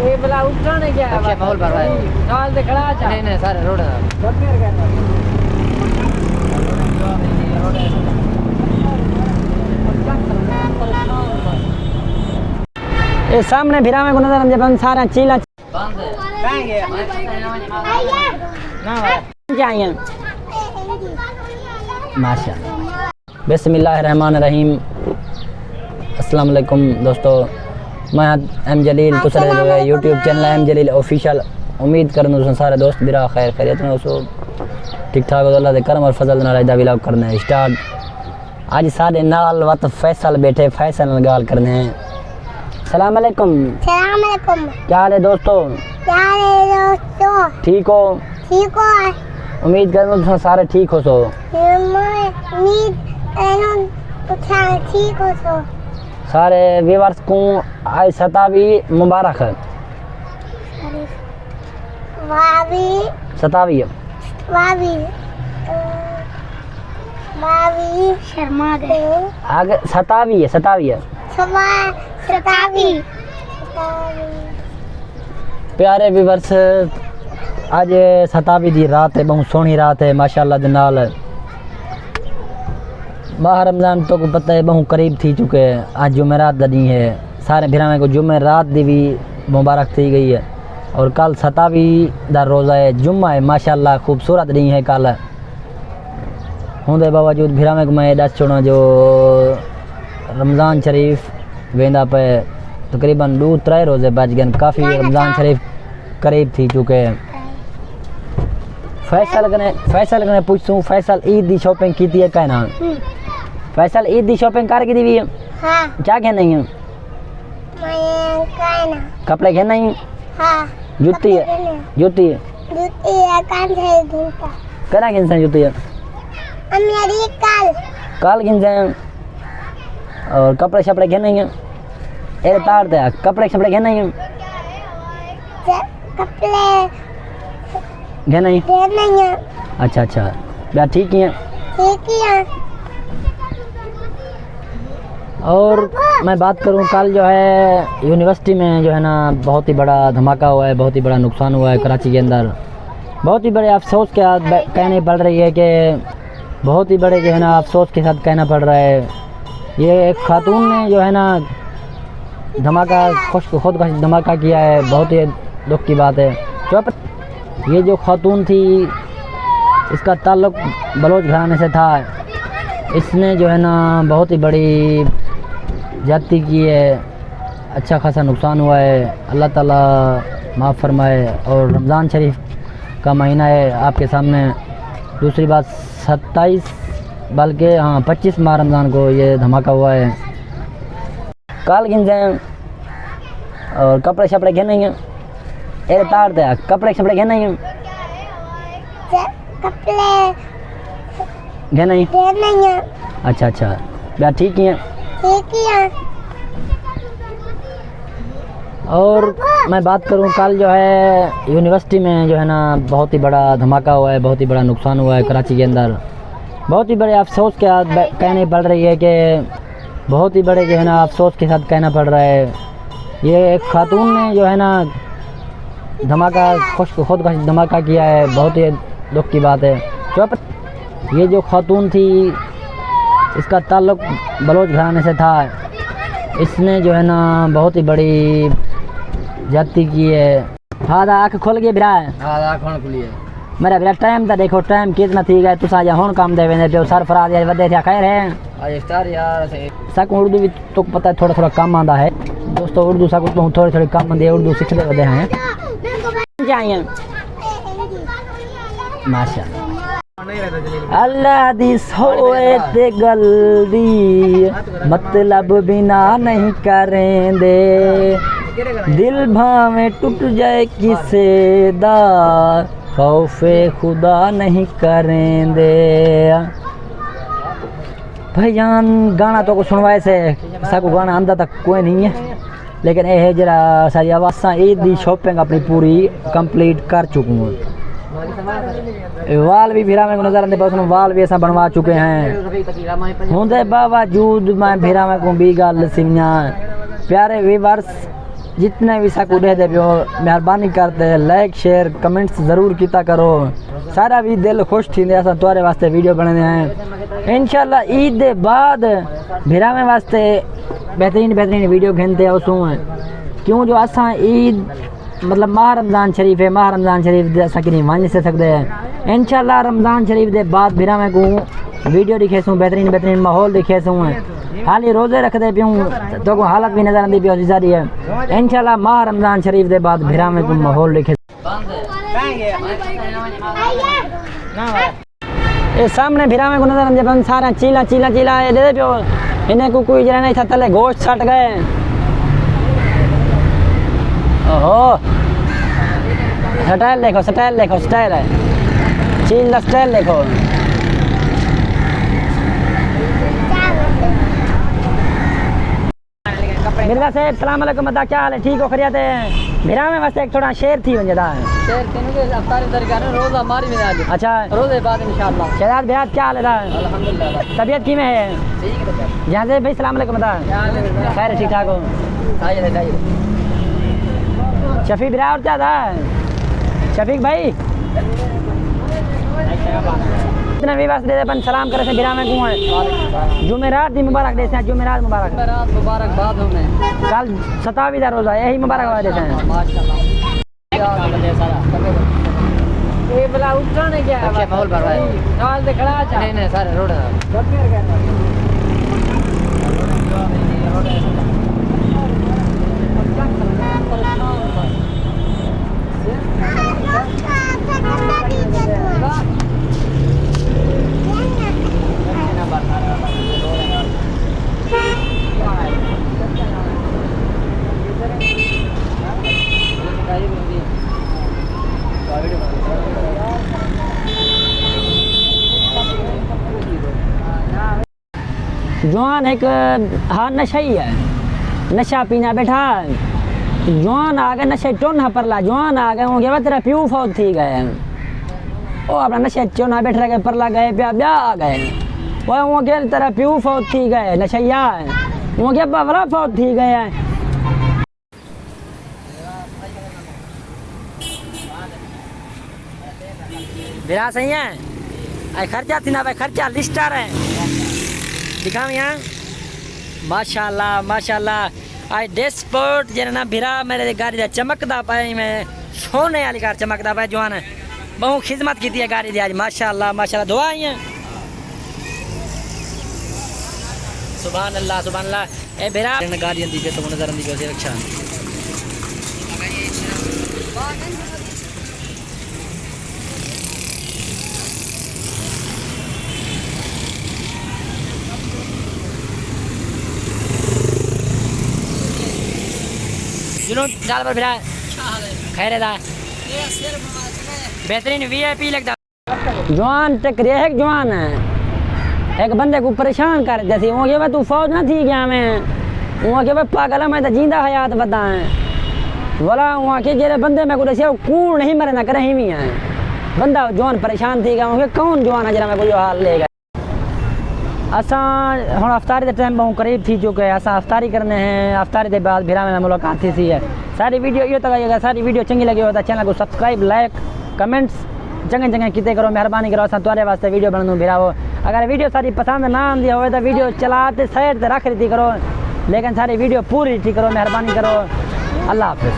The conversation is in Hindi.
ये भला उठाने क्या है माहौल पर भाई नाल दे खड़ा था नहीं सारे रोड ये सामने भिरा में को नजर जब सारा चीला बंद कहां गया ना चाहिए माशाअल्लाह। बिस्मिल्लाहिर्रहमानिर्रहीम। अस्सलाम वालेकुम दोस्तों, मैं एम जलील तुसरे यूट्यूब चैनल एम जलील ऑफिशियल। उम्मीद करन सारे दोस्त बिरा खैर खैरियत में उसो ठीक ठाक हो अल्लाह दे करम और फजल नाल दा व्लॉग करना है स्टार्ट। आज सारे नाल वत फैसल बैठे फैसल नाल गाल करने हैं। सलाम अलैकुम। सलाम अलैकुम। क्या हाल है दोस्तों? क्या हाल है दोस्तों? ठीक हो? ठीक हो? उम्मीद करन सारे ठीक हो सो। उम्मीद करन तो सारे ठीक हो सो। सारे व्यूअर्स को आज 27 मुबारक है। वावी 27 वावी वावी शर्मा गए आगे 27 है 27 सवा 27 प्यारे व्यूअर्स, आज 27 दी रात है, बहुत सोहनी रात है माशाअल्लाह दे नाल। माह रमज़ान तो को पता है बहुत करीब थी चुके हैं। आज जुमेरात दा दी है, सारे भिरावे को जुमेरात दी भी मुबारक थी गई है और कल 27 दा रोज़ा है, जुम्मा है माशाअल्लाह खूबसूरत दी है। कल होंदे बावजूद भिरावे को मैं दस छोड़ा जो रमज़ान शरीफ वेंदा पे तकरीबन 2-3 रोज़े बच गए, काफ़ी रमज़ान शरीफ करीब थी चुके हैं। फैसल कने पूछूं, फैसल ईद दी शॉपिंग की है कहना? फैसल ईद दी शॉपिंग कर की दी? हां। क्या कहना है? मैं कहना कपड़े कहना है? हां। जूती है जूती है जूती है कान से धुलता कहना किन से जूती है मेरी काल किन से और कपड़े शपड़े कहना है? ए तार दे कपड़े शपड़े कहना है? कपड़े कहना है? नहीं है। अच्छा अच्छा क्या ठीक है? ठीक है। और मैं बात करूं, कल जो है यूनिवर्सिटी में जो है ना बहुत ही बड़ा धमाका हुआ है, बहुत ही बड़ा नुकसान हुआ है कराची के अंदर। बहुत ही बड़े अफसोस के साथ कहनी पड़ रही है कि बहुत ही बड़े जो है ना अफसोस के साथ कहना पड़ रहा है। ये एक खातून ने जो है ना धमाका खुद का धमाका किया है, बहुत ही दुख की बात है। तो ये जो खातून थी इसका ताल्लुक़ बलोच घराने से था। इसने जो है ना बहुत ही बड़ी ज्यादती की है, अच्छा खासा नुकसान हुआ है। अल्लाह ताला माफ़ फरमाए। और रमज़ान शरीफ का महीना है आपके सामने। दूसरी बात 27 बल्कि हाँ 25 माह रमज़ान को ये धमाका हुआ है। काल गिन जाए और कपड़े शपड़े कहना ही ए तार दे कपड़े शपड़े कहना ही कपड़े कहना ही नहीं है। अच्छा अच्छा क्या ठीक ही है? ठीक है। और मैं बात करूं, कल जो है यूनिवर्सिटी में जो है ना बहुत ही बड़ा धमाका हुआ है, बहुत ही बड़ा नुकसान हुआ है कराची के अंदर। बहुत ही बड़े अफसोस के साथ कहनी पड़ रही है कि बहुत ही बड़े जो है ना अफसोस के साथ कहना पड़ रहा है। ये एक खातून ने जो है ना धमाका खुद का धमाका किया है, बहुत ही दुख की बात है। तो ये जो खातून थी इसका ताल्लुक़ बलोच घराने से था। इसने जो है ना बहुत ही बड़ी ज्यादती की है। हाँ आँख खुल गई बिरा? हां आँख खुली है मेरा बिरा टाइम तो देखो, टाइम कितना थी गए तुसा जा हुन काम दे वेंदे पे सरफराज या वदे थे खैर है आज स्टार यार से सक उर्दू भी तो पता है थोड़ा थोड़ा कम आंदा है दोस्तों। उर्दू सक तो थोड़ी थोड़ी कम आंदी है, उर्दू सीखते वदे हैं चाहिए माशाअल्लाह। अल्लाह दी सोए ते गल दी मतलब बिना नहीं करेंदे, दिल भावे टूट जाए किसे दा खौफे खुदा नहीं करेंदे। भाईजान गाना तो को सुनवाए से साको गाना आंदा तक कोई नहीं है, लेकिन यह है जरा सारी आवाज़ ईद दी शॉपिंग अपनी पूरी कंप्लीट कर चुकी हूँ। वाल भी भिरा में को नजर आते बस वाल भी ऐसा बनवा चुके हैं। होंदे बावजूद मैं भिरा में को भी गल सिवियां प्यारे व्यूअर्स जितने भी सकू दे दे पियो मेहरबानी करते लाइक शेयर कमेंट्स ज़रूर किया करो। सारा भी दिल खुश थी असां तुम्हारे वास्ते वीडियो बनाने हैं। इंशाल्लाह ईद दे बाद भिरावे वास्ते बेहतरीन वीडियो घेनते उसू क्यों जो असां ईद मतलब माह रमज़ान शरीफ है। माह रमज़ान शरीफ असां किनी वन से सकते हैं। इंशाल्लाह रमज़ान शरीफ दे बाद भिरावे को वीडियो दिखेसूँ बेहतरीन माहौल दिखेसूँ। खाली रोज़े रखते पियूँ तो को हालत भी नज़र आती पियो ज़ारी है। इंशाल्लाह माह रमज़ान शरीफ दे बाद भिरावे को माहौल दिखे। ये सामने भिरावे को नज़र आते पियो सारा चीला दे पियो इन्हें को कोई जरा नहीं था तले गोश्त सट गए। ओहो स्टाइल देखो स्टाइल है चील स्टाइल देखो। मिर्जा साहब सलाम अलैकुम बता क्या हाल है ठीक हो खैरियत है। भिरावे वास्ते एक थोड़ा शेर थी वंजदा शेर तेनु के अफ्तारी दरगाह रोजा मारी में आज अच्छा रोजे बाद इंशाल्लाह। शहजाद भैया क्या हाल है अल्हम्दुलिल्लाह तबीयत की में है ठीक है जहाँ से भाई सलाम अलैकुम बता खैर ठीक ठाक हो चाहिए शफीक भैया और क्या था शफीक भाई इतना भी वास्ते दे सलाम करे से भिरावे को है जुमेरात दी मुबारक देते हैं। जुमेरात मुबारक बाद होने कल 27 रोजा यही मुबारक देते हैं माशाल्लाह। ये बला उठाने क्या है माहौल भर रहा है नाल से खड़ा था नहीं सारे रोड जवान एक हाँ नशा ही है नशा पीना बैठा जवान आ गए नशे टोना परला जवान आ गए होंगे तेरा प्यू फौत थी गए वो अपना नशे चोना बैठ रहे परला गए प्या ब्याह आ गए वो के तेरा प्यू फौत थी गए नशैया वो के बवरा फौत थी गए। बिरा सही है खर्चा थी ना भाई खर्चा लिस्ट आ रहे हैं दिखाओ यहाँ माशाल्लाह आई डेस्पोर्ट जरा ना भिरा मेरे गाड़ी का चमकदा पाए मैं सोने वाली कार चमकदा पाए जवान बहुत खिदमत की है गाड़ी दी आज माशाल्लाह दुआ आई है सुभान अल्लाह ए भिरा गाड़ी दी पे तो नजर आंदी पे रक्षा डाल पर भिरा खैर बेहतरीन VIP लगता जवान टकरे है जवान है एक बंदे को परेशान कर देती वो के तू फौज ना थी गया मैं वहाँ के पागल मैं तो जिंदा हयात बता है बोला वहाँ के जेरे बंदे मैं को कूड़ नहीं मरे ना करे भी है बंदा जवान परेशान थी गया वहाँ कौन जवान है जरा मैं कोई हाल लेगा। असा हम अफ्तारी के टाइम बहुत करीब थी चुके हैं असा अफ्तारी करने हैं अफ्तारी के बाद भिरावे में मुलाकात थी है। सारी वीडियो ये तक आइएगा सारी वीडियो चंगी लगी हो तो चैनल को सब्सक्राइब लाइक कमेंट्स जगह किते करो मेहरबानी करो असा तुम्हारे वास्ते वीडियो बनू भिरावो। अगर वीडियो सारी पसंद ना आती हो तो वीडियो चलाते साइड से रख दी करो लेकिन सारी वीडियो पूरी ठीक करो मेहरबानी करो। अल्लाह हाफिज़।